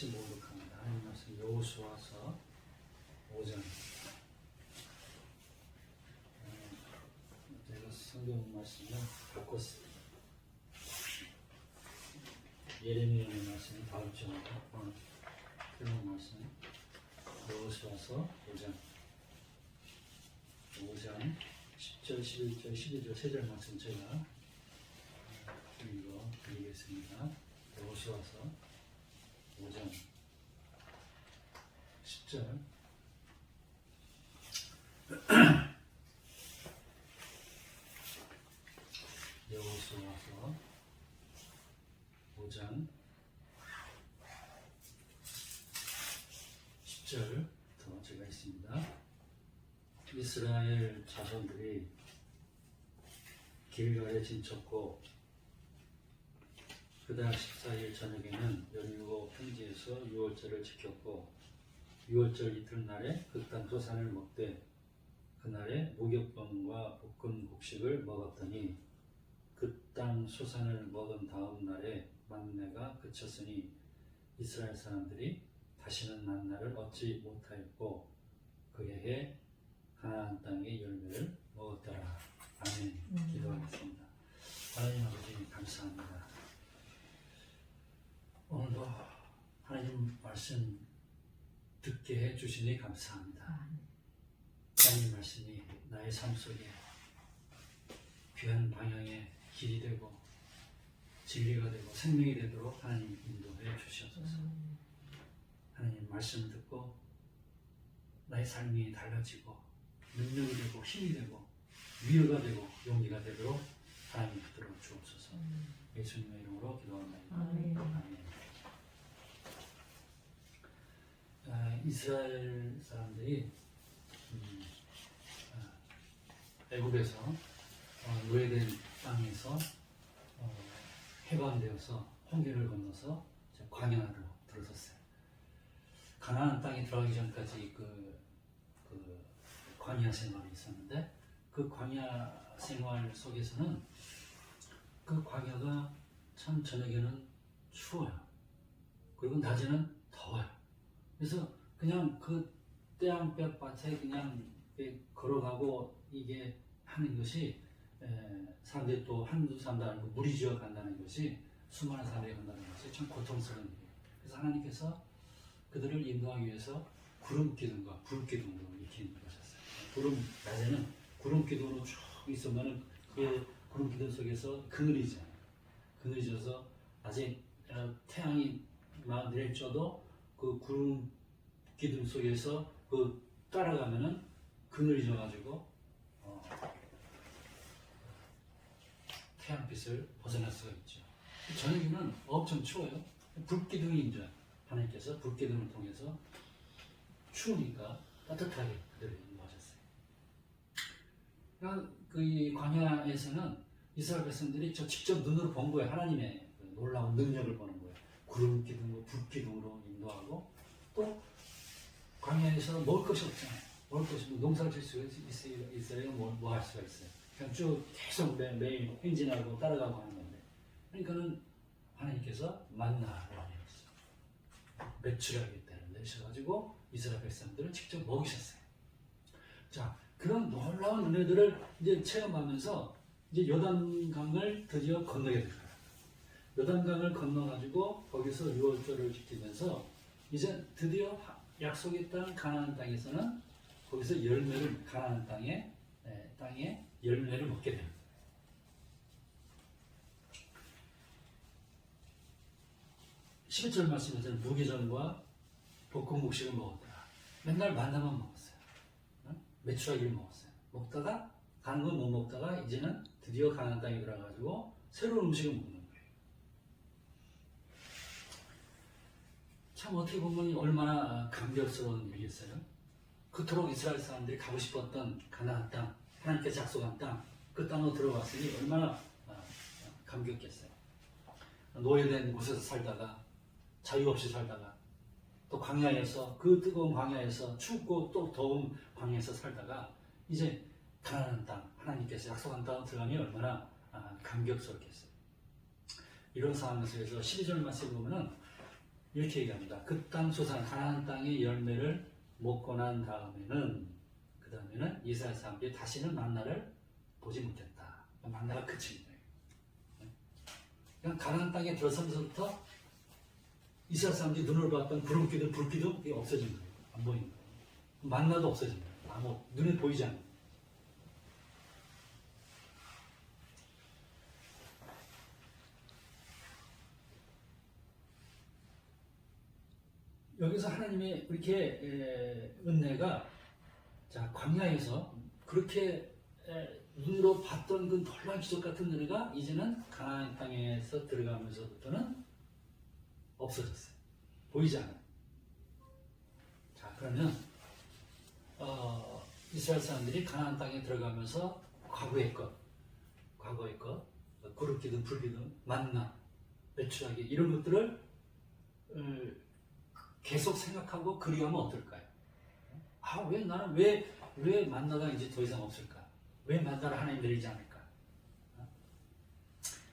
목록합니다. 하나님 말씀 여호수아서 5장. 제가 성경 말씀을 바꿨습니다. 예레미야의 말씀을 다음 주마다 그런 말씀. 여호수아서 5장 10절, 11절, 12절, 3절 말씀 제가 읽어드리겠습니다. 여호수아서 5장 10절 여호수아서 5장 10절부터 제가 있습니다. 이스라엘 자손들이 길갈에 진쳤고 그달 14일 저녁에는 17평지에서 유월절을 지켰고 유월절 이튿날에 극단 소산을 먹되 그날에 목욕병과 볶은 곡식을 먹었더니 그 땅 소산을 먹은 다음 날에 만나가 그쳤으니 이스라엘 사람들이 다시는 만나를 얻지 못하였고 그 해에 가나안 땅의 열매를 먹었더라. 아멘. 기도하겠습니다. 하나님 아버지 감사합니다. 오늘도 하나님 말씀 듣게 해주시니 감사합니다. 하나님 말씀이 나의 삶 속에 귀한 방향의 길이 되고 진리가 되고 생명이 되도록 하나님 인도해 주시옵소서. 하나님 말씀을 듣고 나의 삶이 달라지고 능력이 되고 힘이 되고 위로가 되고 용기가 되도록 하나님 붙들어 주옵소서. 예수님의 이름으로 기도합니다. 아멘. 이스라엘 사람들이 애굽에서 노예된 땅에서 해방되어서 홍해를 건너서 광야로 들어섰어요. 가나안 땅에 들어가기 전까지 그 광야 생활이 있었는데 그 광야 생활 속에서는 그 광야가 참 저녁에는 추워요. 그리고 낮에는 더워요. 그래서 그냥 그 태양볕 밭에 그냥 걸어가고 이게 하는 것이 사람들이 또 한두 사람도 아니고 무리지어 간다는 것이 수많은 사람들이 간다는 것이 참 고통스러운 일이에요. 그래서 하나님께서 그들을 인도하기 위해서 구름 기둥과 불 기둥으로 이렇게 인도하셨어요. 낮에는 구름 기둥으로 쭉 있으면 그 구름 기둥 속에서 그늘이잖아요. 그늘져서 아직 태양이 막 내려져도 그 구름 기둥 속에서 그 따라가면은 그늘이 져가지고 태양빛을 벗어날 수가 있죠. 저녁에는 엄청 추워요. 불기둥이 이제 하나님께서 불기둥을 통해서 추우니까 따뜻하게 그들을 인도하셨어요. 그러니까 그 광야에서는 이스라엘 백성들이 저 직접 눈으로 본 거예요. 하나님의 그 놀라운 능력을 보는 거예요. 구름 기둥으로 불기둥으로 인도하고 또 광야에서 먹을 것이 없잖아요. 먹을 것이 없으면 농사를 질 수가 있어요. 뭐 할 수가 있어요. 그냥 쭉 계속 매일 행진하고 따라가고 하는 건데. 그러니까는 하나님께서 만나를 내렸어요. 매출하겠다는 내셔가지고 이스라엘 백성들을 직접 먹이셨어요. 자, 그런 놀라운 은혜들을 이제 체험하면서 이제 요단강을 드디어 건너게 될 거예요. 요단강을 건너가지고 거기서 유월절을 지키면서 이제 드디어 약속의 땅 가나안 땅에서는 거기서 가나안 땅에 열매를 먹게 됩니다. (11절) 말씀에서는 무기전과 볶음 곡식을 먹었더라. 맨날 만나만 먹었어요. 메추라기를 먹었어요. 먹다가 가는 건 못 먹다가 이제는 드디어 가나안 땅에 들어가가지고 새로운 음식을 먹는 거예요. 참 어떻게 보면 얼마나 감격스러운 일이었어요. 그토록 이스라엘 사람들이 가고 싶었던 가나안 땅, 하나님께서 약속한 땅, 그 땅으로 들어갔으니 얼마나 감격했어요. 노예된 곳에서 살다가 자유 없이 살다가 또 광야에서 그 뜨거운 광야에서 춥고 또 더운 광야에서 살다가 이제 가나안 땅, 하나님께서 약속한 땅 들어가니 얼마나 감격스럽겠어요. 이런 상황 속에서 12절 말씀에 보면은 이렇게 얘기합니다. 그 땅 소산 가나안 땅의 열매를 먹고 난 다음에는 이스라엘 사람들이 다시는 만나를 보지 못했다. 만나가 그친 거예요. 그냥 가나안 땅에 들어서면서부터 이스라엘 사람들이 눈으로 봤던 구름기둥, 불기둥 이게 없어진 거예요. 안 보이는 거예요. 만나도 없어진 거예요. 아무 눈에 보이지 않는 거예요. 여기서 하나님의 이렇게 은혜가 자 광야에서 그렇게 눈으로 봤던 그 놀라운 기적 같은 은혜가 이제는 가나안 땅에서 들어가면서부터는 없어졌어요. 보이지 않아요. 자 그러면 이스라엘 사람들이 가나안 땅에 들어가면서 과거의 것, 구름기둥, 불기둥, 만나, 매출하기 이런 것들을 계속 생각하고 그리하면 어떨까요? 왜 나는 왜 만나가 이제 더 이상 없을까? 왜 만나를 하나님 내리지 않을까?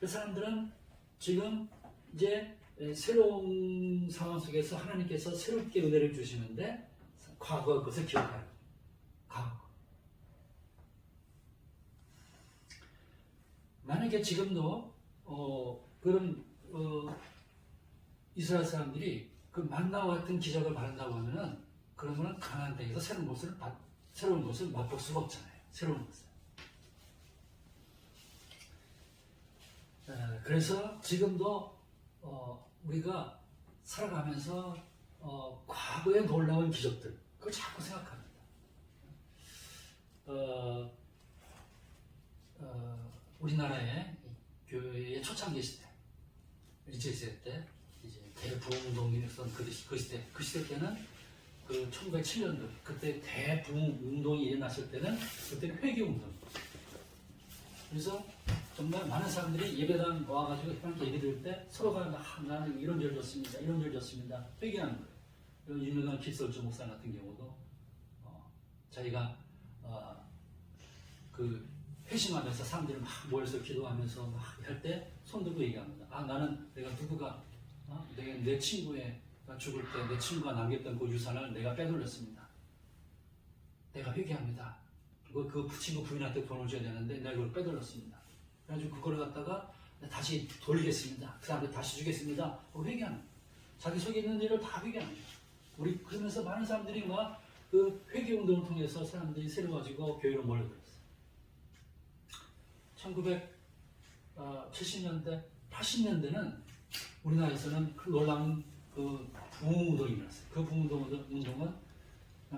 그 사람들은 지금 이제 새로운 상황 속에서 하나님께서 새롭게 은혜를 주시는데 과거의 것을 기억하는 과거. 만약에 지금도 그런 이스라엘 사람들이 그 만나와 같은 기적을 받는다고 하면은 그러면은 가나안 땅에서 새로운 것을 맛볼 수가 없잖아요. 새로운 것을. 그래서 지금도 우리가 살아가면서 과거의 놀라운 기적들 그걸 자꾸 생각합니다. 우리나라의 교회의 초창기 시대, 일제시대 때 이제 대부흥운동이 있었던 그 시대 때는 그 1907년도 그때 대부흥운동이 일어났을 때는 그때는 회개운동. 그래서 정말 많은 사람들이 예배당 와가지고 하나님께 예배 드릴 때 서로가 나는 이런 죄를 졌습니다. 이런 죄를 졌습니다. 회개하는 거예요. 이런 유명한 길설주 목사 같은 경우도 자기가 그 회심하면서 사람들이 막 모여서 기도하면서 막 할 때 손들고 얘기합니다. 나는 내가 누구가 내 친구의 죽을 때 내 친구가 남겼던 그 유산을 내가 빼돌렸습니다. 내가 회개합니다. 그 친구 부인한테 돈을 줘야 되는데 내가 그걸 빼돌렸습니다. 그래가지고 그걸 갖다가 다시 돌리겠습니다. 그 사람한테 다시 주겠습니다. 회개하는 거예요. 자기 속에 있는 일을 다 회개하는 거예요. 우리 그러면서 많은 사람들이 막 그 회개 운동을 통해서 사람들이 새로워지고 교회로 몰려들었어요. 1970년대, 80년대는 우리나라에서는 그 놀라운 그 부흥운동이 일어났어요. 그 부흥운동은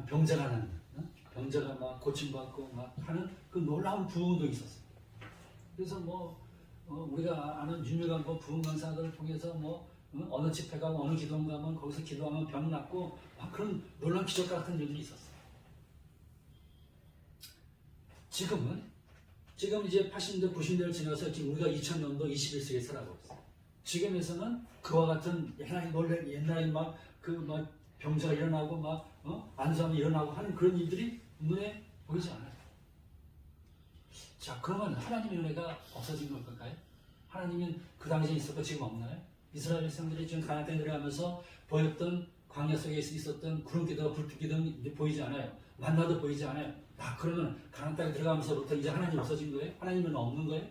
병자가 나는, 병자가 막 고침받고 막 하는 그 놀라운 부흥운동이 있었어요. 그래서 우리가 아는 유명한 부흥 강사들을 통해서 어느 집회 가면 어느 기도원 가면 거기서 기도하면 병 낫고 막 그런 놀라운 기적 같은 일들이 있었어요. 지금 이제 80년대, 90년대를 지나서 지금 우리가 2000년도 21세기에 살아가고 있어요. 지금에서는 그와 같은 옛날에 막 병자가 일어나고 안수하면 일어나고 하는 그런 일들이 눈에 보이지 않아요. 자, 그러면 하나님의 은혜가 없어진 걸까요? 하나님은 그 당시에 있었고 지금 없나요? 이스라엘 백성들이 지금 가나안 땅에 들어가면서 보였던 광야 속에 있었던 구름기둥과 불빛기둥이 보이지 않아요. 만나도 보이지 않아요. 그러면 가나안 땅에 들어가면서부터 이제 하나님이 없어진 거예요? 하나님은 없는 거예요?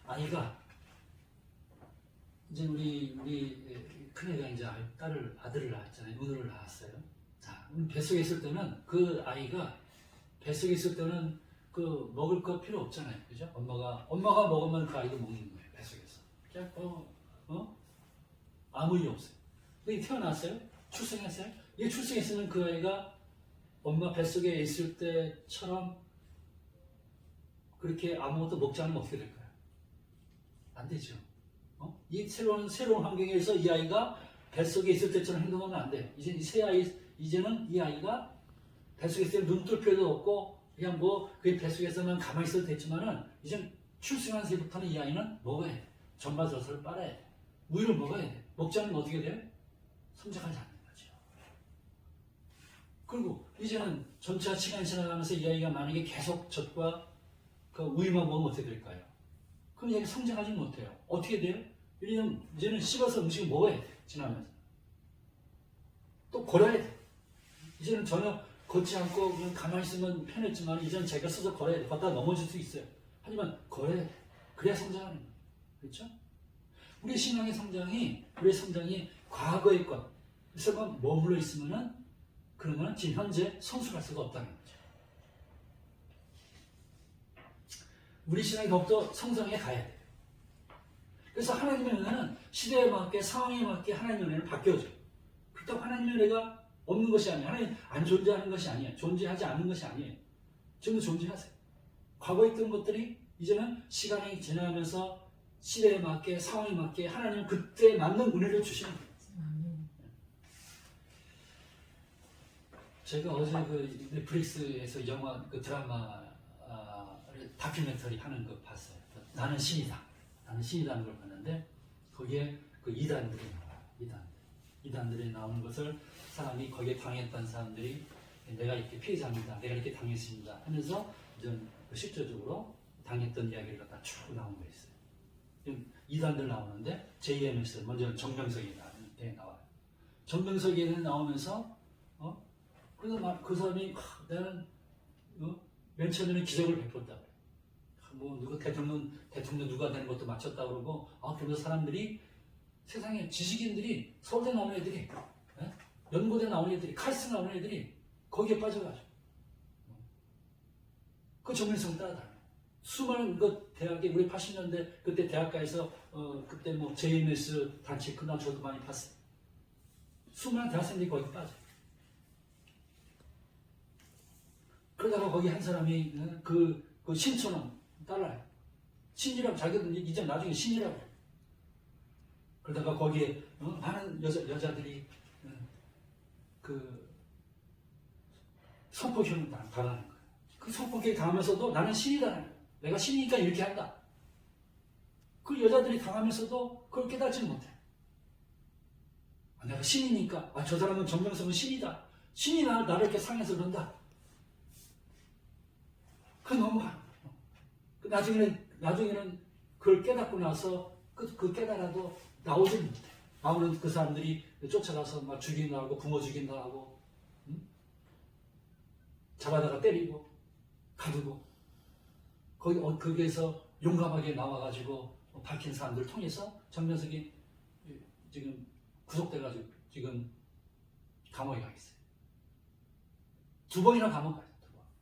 아이가 이제 우리 큰애가 이제 아들을 낳았잖아요. 은우를 낳았어요. 자, 뱃속에 있을 때는 그 아이가 뱃속에 있을 때는 그 먹을 거 필요 없잖아요. 그죠? 엄마가 먹으면 그 아이도 먹는 거예요. 뱃속에서. 그냥 아무 일 없어요. 근데 태어났어요? 출생했어요? 이 출생했으면 그 아이가 엄마 뱃속에 있을 때처럼 그렇게 아무것도 먹지 않으면 어떻게 될까요? 안 되죠. 이 새로운 환경에서 이 아이가 뱃속에 있을 때처럼 행동하면 안 돼요. 이제는 이 아이가 뱃속에 있을 때 눈 뜰 필요도 없고 그냥 그 뱃속에서만 가만히 있어도 됐지만은 이제 출생한 새부터는 이 아이는 먹어야 돼. 전마저서를 빨아야 돼. 우유를 먹어야 돼. 먹지 않으면 어떻게 돼요? 성장하지 않는 거죠. 그리고 이제는 전체가 시간이 지나가면서 이 아이가 만약에 계속 젖과 그 우유만 먹으면 어떻게 될까요? 그럼 얘가 성장하지 못해요. 어떻게 돼요? 왜냐면 이제는 씹어서 음식을 먹어야 돼. 지나면서. 또 걸어야 돼. 이제는 전혀 걷지 않고 그냥 가만히 있으면 편했지만 이제는 제가 스스로 걸어야 돼. 걷다가 넘어질 수 있어요. 하지만 걸어야 돼. 그래야 성장하는 거예요. 그렇죠? 우리 신앙의 성장이 과거의 것에서만 머물러 있으면은 그러면 지금 현재 성숙할 수가 없다는 거죠. 우리 신앙이 더욱더 성장해 가야 돼요. 그래서 하나님의 은혜는 시대에 맞게 상황에 맞게 하나님의 은혜는 바뀌어져요. 그렇다고 하나님의 은혜가 없는 것이 아니에요. 하나님 안 존재하는 것이 아니에요. 존재하지 않는 것이 아니에요. 지금도 존재하세요. 과거에 있던 것들이 이제는 시간이 지나가면서 시대에 맞게 상황에 맞게 하나님은 그때에 맞는 은혜를 주시는 거예요. 제가 어제 그 넷플릭스에서 영화 그 드라마 다큐멘터리 하는 거 봤어요. 나는 신이다. 나는 신이다는 걸 봤는데 거기에 그 이단들이 나와요. 이단들이 나오는 것을 사람이 거기에 당했던 사람들이 내가 이렇게 피해자입니다. 내가 이렇게 당했습니다. 하면서 좀 실질적으로 당했던 이야기를 갖다 쭉 나온 거 있어요. 이단들 나오는데 JMS 먼저 정명석이 나와요. 정명석이 나오면서 그래서 그 사람이 나는 맨 처음에는 기적을 베풀었다. 뭐 누가 대통령 누가 되는 것도 맞췄다 그러고 그러면서 사람들이 세상에 지식인들이 서울대 나온 애들이 연고대 나온 애들이 칼스 나온 애들이 거기에 빠져가지고 그 정명석을 따라다녀요. 수많은 그 대학에 우리 80년대 그때 대학가에서 그때 뭐 JMS 단체 그날 저도 많이 봤어요. 수많은 대학생들이 거기 빠져요. 그러다가 거기 한 사람이 그 신촌은 따라요. 신이라고 자기도 이제 나중에 신이라고 해요. 그러다가 거기에 많은 여자들이 그 성폭행을 당하는 거예요. 그 성폭행 당하면서도 나는 신이다. 내가 신이니까 이렇게 한다. 그 여자들이 당하면서도 그걸 깨닫지는 못해. 내가 신이니까 저 사람은 정명석은 신이다. 신이 나를 이렇게 상해서 그런다. 그 넘어가. 나중에는 그걸 깨닫고 나서 그 깨달아도 나오지 못해. 나오는 그 사람들이 쫓아가서 막 죽인다 하고 부모 죽인다 하고 잡아다가 때리고 가두고 거기에서 용감하게 나와가지고 밝힌 사람들을 통해서 정명석이 지금 구속돼가지고 지금 감옥에 가 있어요. 2번이나 감옥 가요.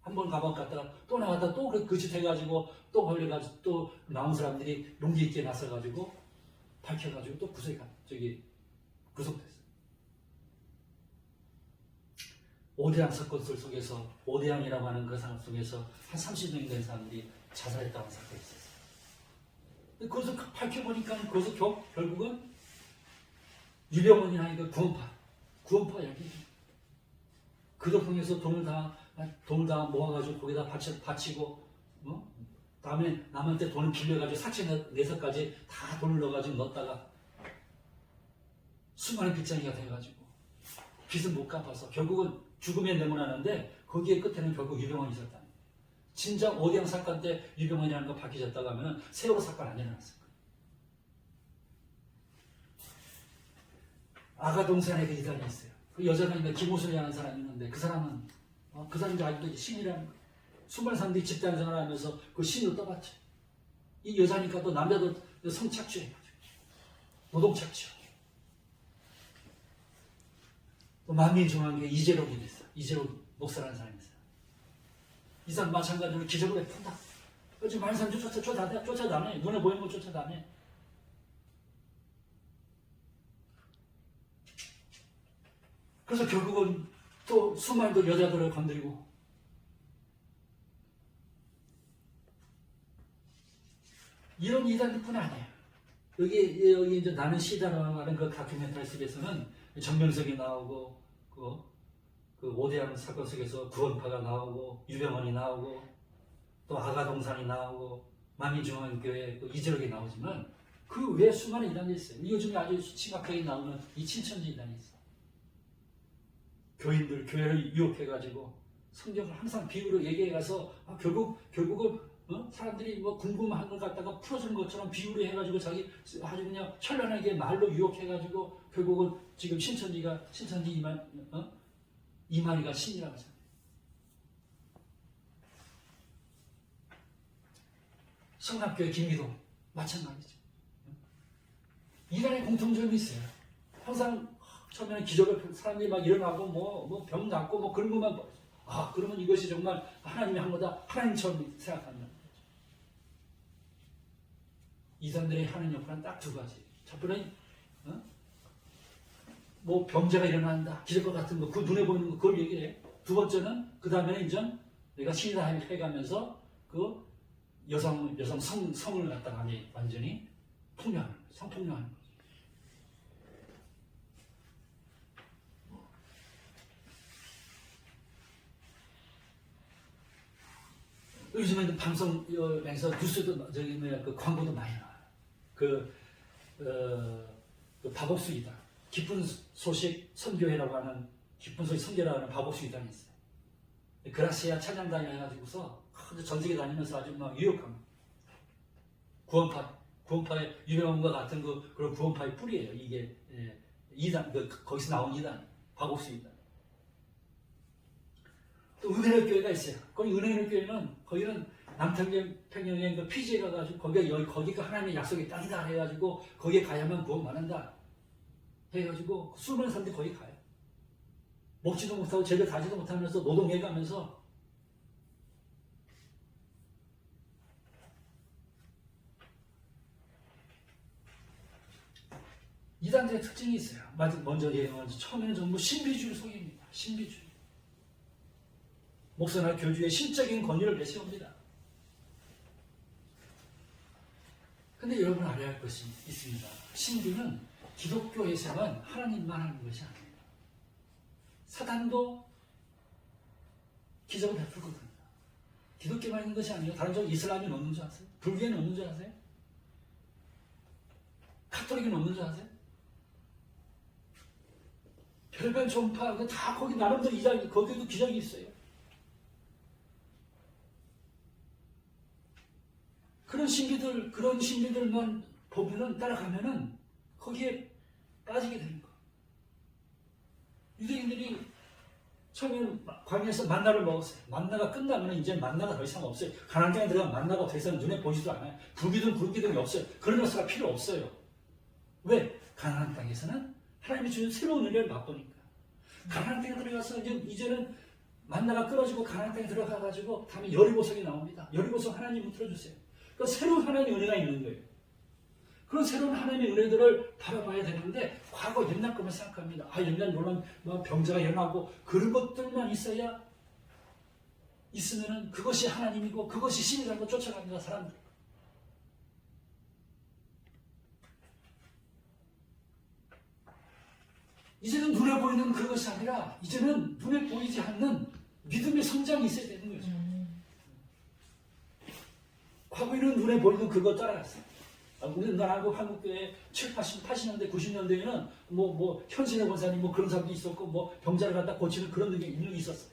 한 번 감옥 갔다가 또 나갔다 또 그 짓 해가지고 또 걸려가지고 또 나온 사람들이 용기 있게 나서가지고 밝혀가지고 또 구속됐어요. 오대양 사건 속에서 오대양이라고 하는 그 사람 속에서 한 30명 된 사람들이 자살했다는 사건이 있었어요. 그것을 밝혀보니까 그것을 결국은 유병원이나 이거 구원파 여기 그들 통해서 돈을 다 모아가지고 거기다 바치고 다음에 남한테 돈을 빌려가지고 사채 내서까지 다 돈을 넣었다가 수많은 빚쟁이가 돼가지고 빚은 못 갚아서 결국은 죽음에 내몰았는데 거기에 끝에는 결국 유병원이 있었다는 거예요. 진작 오대양 사건 때 유병원이라는 거 밝혀졌다고 하면 세월호 사건 안 일어났을 거예요. 아가동산에 그 이단이 있어요. 그 여자가 있는데 김호순이라는 사람이 있는데 그 사람은 그 사람이 아직도 신이라는 거예요. 수많은 사람들이 집단생활을 하면서 그 신으로 떠받쳐. 이 여자니까 또 남자도 성착취해가지고 노동착취. 또 만민중앙교회 이재록이 됐어. 이재록 목사라는 사람이 있어요. 이 사람 마찬가지로 기적을 베푼다. 지금 많은 사람들이 쫓아다녀. 눈에 보이는 거 쫓아다녀. 그래서 결국은 또 수많은 여자들을 건드리고 이런 이단뿐 아니에요. 여기 이제 나는 시다라고 하는 그 다큐멘터리 속에서는 정명석이 나오고 그 오대양 사건 속에서 구원파가 나오고 유병원이 나오고 또 아가동산이 나오고 만민중앙교회 이재록이 나오지만 그 외에 수많은 이단이 있어요. 요즘에 아주 심각하게 나오는 이 친천지 이단이 있어요. 교인들 교회를 유혹해가지고 성경을 항상 비유로 얘기해가서 결국은 사람들이 뭐 궁금한 걸 갖다가 풀어주는 것처럼 비유를 해가지고 자기 아주 그냥 현란하게 말로 유혹해가지고 결국은 지금 신천지 이만희가 신이라고 하잖아요. 성남교회 김기동 마찬가지죠. 이란의 공통점이 있어요. 항상 처음에는 기적을 사람들이 막 일어나고 뭐 병 낫고 뭐 그런 것만 그러면 이것이 정말 하나님이 한 거다. 하나님처럼 생각한다. 이단들이 하는 역할은 딱 두 가지. 첫 번째는 뭐 병자가 일어난다. 기적과 같은 거, 그 눈에 보이는 거, 그걸 얘기해. 두 번째는 그 다음에는 이제 내가 신이다 해가면서 그 여성 성을 갖다가 완전히 폭력하는 거예요. 성폭력하는 거죠. 요즘에는 방송에서 뉴스도 그 광고도 많이 나와요. 그 박옥수 이단, 기쁜 소식 선교회라고 하는 기쁜 소식 선교라고 하는 박옥수 이단이 있어요. 그라시아 찬양단이 해가지고서 전 세계 다니면서 아주 막 유력합니다. 구원파의 유명한 것 같은 그런 구원파의 뿌리예요. 이게 이단, 거기서 나온 이단, 박옥수 이단. 또 은혜의 교회가 있어요. 거기 은혜의 교회는 거기는 남태평양에 그 피지에 가가지고 거기가 하나님의 약속의 땅이다 해가지고 거기에 가야만 구원 받는다 해가지고 수많은 사람들이 거기 가요. 먹지도 못하고 제대로 가지도 못하면서 노동해가면서 이단들의 특징이 있어요. 먼저 처음에는 전부 신비주의 속입니다. 신비주의. 목사나 교주의 신적인 권위를 내세웁니다. 근데 여러분 알아야 할 것이 있습니다. 신비는 기독교에서만 하나님만 하는 것이 아닙니다. 사단도 기적을 베풀거든요. 기독교만 있는 것이 아니에요. 다른 쪽 이슬람이 없는 줄 아세요? 불교는 없는 줄 아세요? 카톨릭은 없는 줄 아세요? 별별 종파 다 거기 나름대로 거기도 기적이 있어요. 그런 신비들만 보면은 따라가면은 거기에 빠지게 되는 거. 유대인들이 처음에 광야에서 만나를 먹었어요. 만나가 끝나면 이제 만나가 더 이상 없어요. 가나안 땅에 들어가면 만나가 더 이상 눈에 보이지도 않아요. 불기둥이 없어요. 그런 역사가 필요 없어요. 왜? 가나안 땅에서는 하나님이 주는 새로운 은혜를 맛보니까. 가나안 땅에 들어가서 이제는 만나가 끊어지고 가나안 땅에 들어가가지고 다음에 여리고성이 나옵니다. 여리고성 하나님을 틀어주세요. 그 새로운 하나님의 은혜가 있는 거예요. 그런 새로운 하나님의 은혜들을 바라봐야 되는데 과거 옛날 것만 생각합니다. 옛날 물론 병자가 일어나고 그런 것들만 있으면은 그것이 하나님이고 그것이 신이라는 걸 쫓아갑니다. 사람들. 이제는 눈에 보이는 그것이 아니라 이제는 눈에 보이지 않는 믿음의 성장이 있어야 되는 거죠. 과거에는 눈에 보이는 그거 따라갔어요. 우리나라하고 한국교회 80년대, 90년대에는 현신의 권사님 그런 사람도 있었고 병자를 갖다 고치는 그런 능력이 있었어요.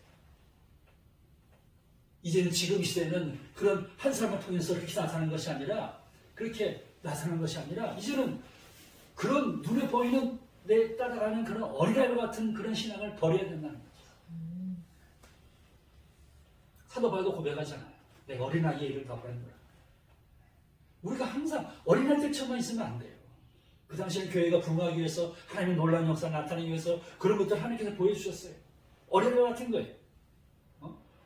이제는 지금 시대는 그런 한 사람을 통해서 그렇게 나타나는 것이 아니라 이제는 그런 눈에 보이는 내 따라가는 그런 어린아이 같은 그런 신앙을 버려야 된다는 거죠. 사도 바울도 고백하잖아요. 내가 어린아이의 일을 다 버린 거라. 우리가 항상 어린아이들처럼만 있으면 안 돼요. 그 당시에 교회가 부흥하기 위해서 하나님의 놀라운 역사를 나타내기 위해서 그런 것들 하나님께서 보여주셨어요. 어린아이 같은 거예요.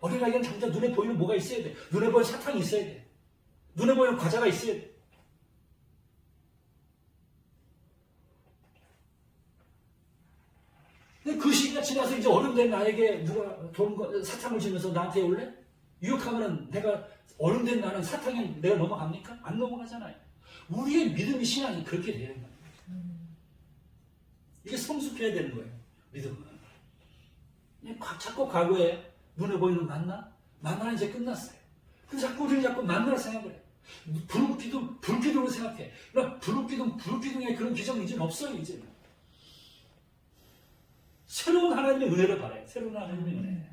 어린아이는 당장 눈에 보이는 뭐가 있어야 돼. 눈에 보이는 사탕이 있어야 돼. 눈에 보이는 과자가 있어야 돼. 근데 그 시기가 지나서 이제 어른된 나에게 누가 사탕을 주면서 나한테 올래? 유혹하면은 내가 어른된 나는 사탕에 내가 넘어갑니까? 안 넘어가잖아요. 우리의 믿음이 신앙이 그렇게 되는 거예요. 이게 성숙해야 되는 거예요. 믿음은. 자꾸 과거에 눈에 보이는 만나는 이제 끝났어요. 그래서 우리는 자꾸 만나를 생각을 해요. 불기둥으로 생각해. 그러나 불기둥에 그런 기적은 이제는 없어요. 이제는. 새로운 하나님의 은혜를 바라요. 새로운 하나님의 은혜.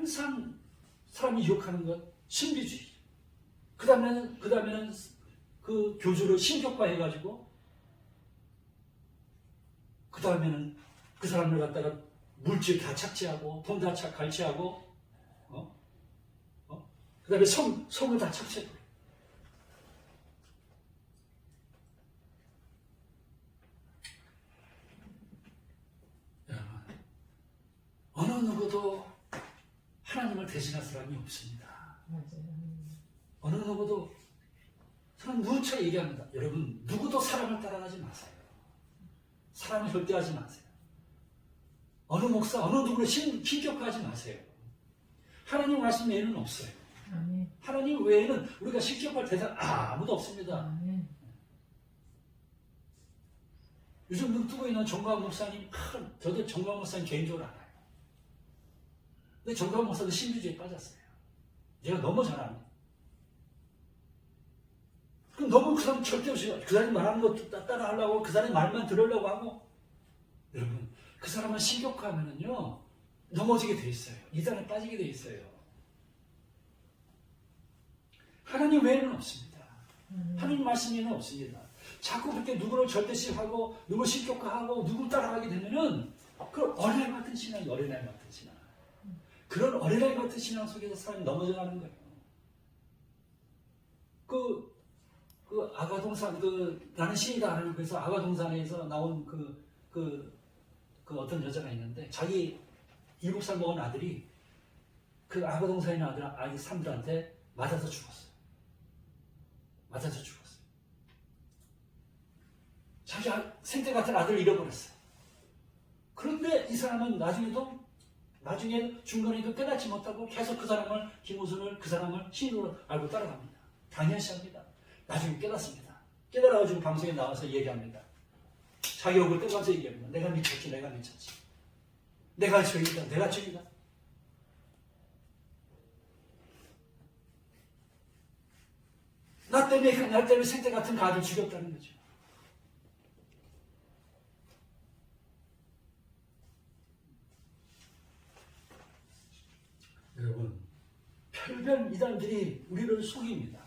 항상 사람이 유혹하는 것 신비주의. 그 다음에는 그 교주를 신격화해가지고 그 다음에는 그 사람을 갖다가 물질 다 착취하고 돈 다 갈취하고 그 다음에 성을 다 착취하고. 어느 누구도 하나님을 대신할 사람이 없습니다. 어느 누구도 저는 누차 얘기합니다. 여러분 누구도 사람을 따라가지 마세요. 사람을 절대 하지 마세요. 어느 목사 어느 누구를 신격화하지 마세요. 하나님 말씀 외에는 없어요. 하나님 외에는 우리가 신격화할 대상 아무도 없습니다. 요즘 눈 뜨고 있는 정광 목사님, 저도 정광 목사님 개인적으로 알아요. 근데 정광 목사도 신비주의에 빠졌어요. 제가 너무 잘 압니다. 그럼 너무 그 사람 절대 없어요. 그 사람이 말하는 것도 따라 하려고, 그 사람의 말만 들으려고 하고. 여러분, 그 사람을 신격화하면요, 넘어지게 돼 있어요. 이단에 빠지게 돼 있어요. 하나님 외에는 없습니다. 하나님 말씀 외에는 없습니다. 자꾸 그렇게 누구를 절대시하고, 누구를 신격화하고, 누구를 따라가게 되면은, 그런 어린아이 같은 신앙이 어린아이 같은 신앙. 그런 어린아이 같은 신앙 속에서 사람이 넘어져가는 거예요. 그 아가동산, 나는 신이다 하는 그래서 아가동산에서 나온 그 어떤 여자가 있는데, 자기 7살 먹은 아들이 그 아가동산에 있는 아기 사람들한테 맞아서 죽었어요. 맞아서 죽었어요. 자기 생태 같은 아들을 잃어버렸어요. 그런데 이 사람은 나중에 중간에도 깨닫지 못하고 계속 김우순을 그 사람을 신으로 알고 따라갑니다. 당연시합니다. 나중에 깨닫습니다. 깨달아가지고 방송에 나와서 얘기합니다. 자기 얼굴 떼면서 얘기합니다. 내가 미쳤지. 내가 죄이다. 나 때문에 생태 같은 가를 죽였다는 거죠. 여러분, 별별 이단들이 우리를 속입니다.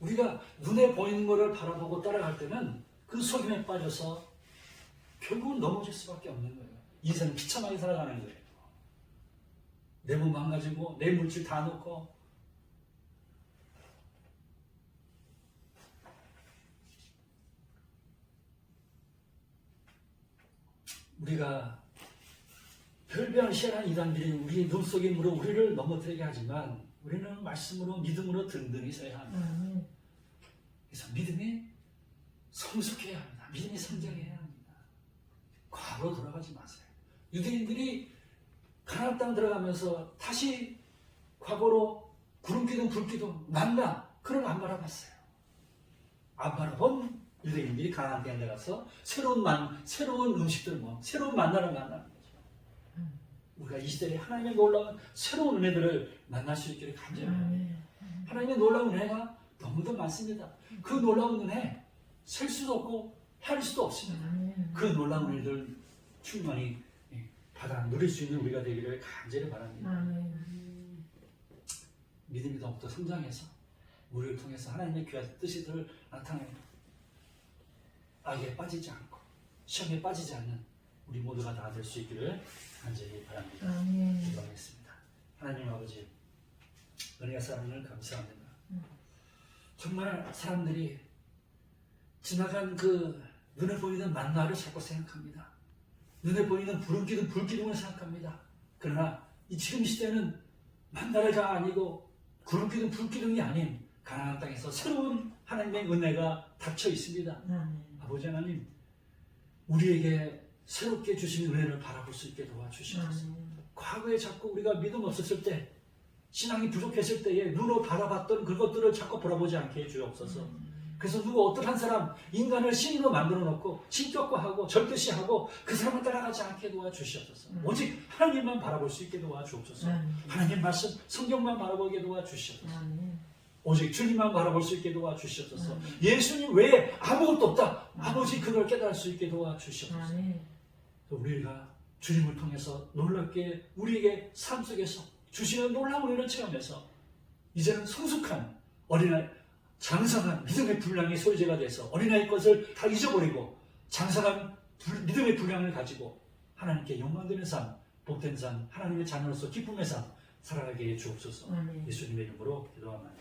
우리가 눈에 보이는 것을 바라보고 따라갈 때는 그 속임에 빠져서 결국은 넘어질 수밖에 없는 거예요. 인생은 비참하게 살아가는 거예요. 내 몸 망가지고 내 물질 다 놓고 우리가 별별 희한한 이단들이 우리 눈 속에 물어 우리를 넘어뜨리게 하지만 우리는 말씀으로 믿음으로 든든히 서야 합니다. 그래서 믿음이 성숙해야 합니다. 믿음이 성장해야 합니다. 과거로 돌아가지 마세요. 유대인들이 가나안 땅 들어가면서 다시 과거로 구름기둥 불기둥 만나 그걸 안 바라봤어요. 안 바라본 유대인들이 가나안 땅에 들어가서 새로운 음식들 새로운 만나는 거죠. 우리가 이 시대에 하나님의 놀라운 새로운 은혜들을 만날 수 있기를 간절합니다. 하나님의 놀라운 은혜가 너무도 많습니다. 그 놀라운 은혜 셀 수도 없고 헤아릴 수도 없습니다. 그 놀라운 은혜들 충만히 받아 누릴 수 있는 우리가 되기를 간절히 바랍니다. 믿음이 더욱더 성장해서 우리를 통해서 하나님의 귀한 뜻을 나타내는 악에 빠지지 않고 시험에 빠지지 않는 우리 모두가 다 될 수 있기를 간절히 바랍니다. 기도하겠습니다. 하나님 아버지, 은혜의 사랑을 감사합니다. 정말 사람들이 지나간 그 눈에 보이는 만나를 자꾸 생각합니다. 눈에 보이는 불기둥을 생각합니다. 그러나 지금 이 시대는 만나가 아니고 구름기둥 불기둥이 아닌 가나안 땅에서 새로운 하나님의 은혜가 닫혀 있습니다. 아버지 하나님, 우리에게 새롭게 주신 은혜를 바라볼 수 있게 도와주시옵소서. 과거에 자꾸 우리가 믿음 없었을 때, 신앙이 부족했을 때에 눈으로 바라봤던 그것들을 자꾸 바라보지 않게 해주옵소서. 그래서 어떤 한 사람, 인간을 신으로 만들어 놓고 신격화하고 절대시하고 그 사람을 따라가지 않게 도와주시옵소서. 오직 하나님만 바라볼 수 있게 도와주옵소서. 하나님 말씀, 성경만 바라보게 도와주시옵소서. 오직 주님만 바라볼 수 있게 도와주시옵소서. 예수님 외에 아무것도 없다. 아버지 그걸 깨달을 수 있게 도와주시옵소서. 우리가 주님을 통해서 놀랍게 우리에게 삶 속에서 주시는 놀라운 은혜를 체험해서 이제는 성숙한 어린아이, 장성한 믿음의 분량이 소유자가 돼서 어린아이 것을 다 잊어버리고 장성한 믿음의 분량을 가지고 하나님께 영광되는 삶, 복된 삶, 하나님의 자녀로서 기쁨의 삶 살아가게 해 주옵소서. 예수님의 이름으로 기도합니다.